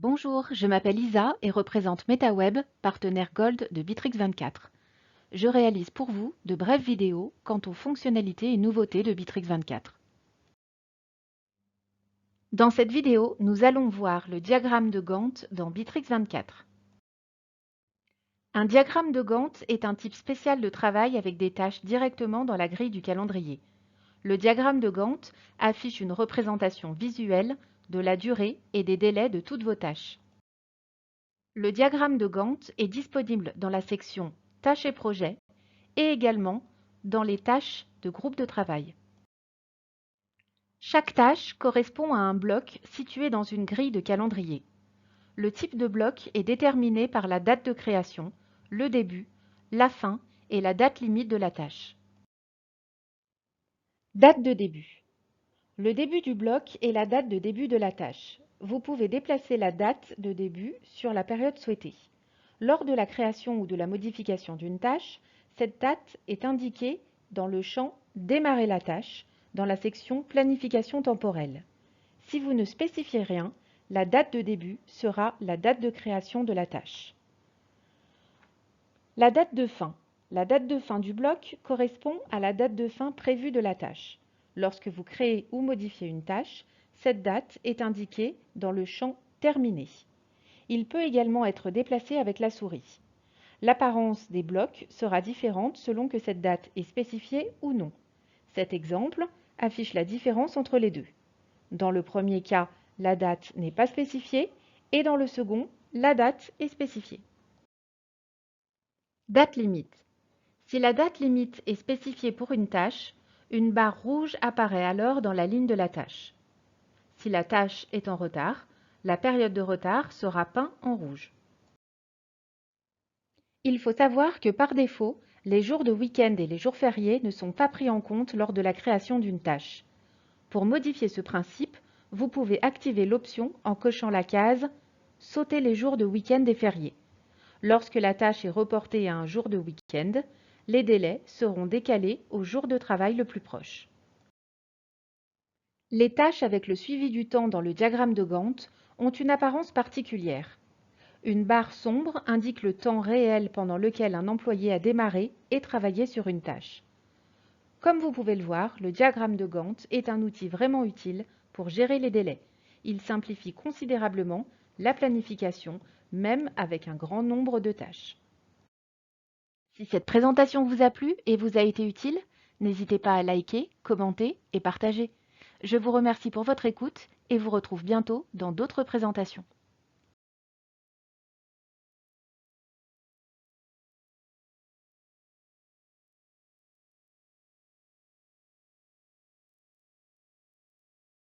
Bonjour, je m'appelle Isa et représente MetaWeb, partenaire Gold de Bitrix24. Je réalise pour vous de brèves vidéos quant aux fonctionnalités et nouveautés de Bitrix24. Dans cette vidéo, nous allons voir le diagramme de Gantt dans Bitrix24. Un diagramme de Gantt est un type spécial de travail avec des tâches directement dans la grille du calendrier. Le diagramme de Gantt affiche une représentation visuelle de la durée et des délais de toutes vos tâches. Le diagramme de Gantt est disponible dans la section Tâches et projets et également dans les tâches de groupe de travail. Chaque tâche correspond à un bloc situé dans une grille de calendrier. Le type de bloc est déterminé par la date de création, le début, la fin et la date limite de la tâche. Date de début. Le début du bloc est la date de début de la tâche. Vous pouvez déplacer la date de début sur la période souhaitée. Lors de la création ou de la modification d'une tâche, cette date est indiquée dans le champ « Démarrer la tâche » dans la section « Planification temporelle ». Si vous ne spécifiez rien, la date de début sera la date de création de la tâche. La date de fin. La date de fin du bloc correspond à la date de fin prévue de la tâche. Lorsque vous créez ou modifiez une tâche, cette date est indiquée dans le champ « Terminé ». Il peut également être déplacé avec la souris. L'apparence des blocs sera différente selon que cette date est spécifiée ou non. Cet exemple affiche la différence entre les deux. Dans le premier cas, la date n'est pas spécifiée et dans le second, la date est spécifiée. Date limite. Si la date limite est spécifiée pour une tâche, une barre rouge apparaît alors dans la ligne de la tâche. Si la tâche est en retard, la période de retard sera peinte en rouge. Il faut savoir que par défaut, les jours de week-end et les jours fériés ne sont pas pris en compte lors de la création d'une tâche. Pour modifier ce principe, vous pouvez activer l'option en cochant la case « Sauter les jours de week-end et fériés ». Lorsque la tâche est reportée à un jour de week-end, les délais seront décalés au jour de travail le plus proche. Les tâches avec le suivi du temps dans le diagramme de Gantt ont une apparence particulière. Une barre sombre indique le temps réel pendant lequel un employé a démarré et travaillé sur une tâche. Comme vous pouvez le voir, le diagramme de Gantt est un outil vraiment utile pour gérer les délais. Il simplifie considérablement la planification, même avec un grand nombre de tâches. Si cette présentation vous a plu et vous a été utile, n'hésitez pas à liker, commenter et partager. Je vous remercie pour votre écoute et vous retrouve bientôt dans d'autres présentations.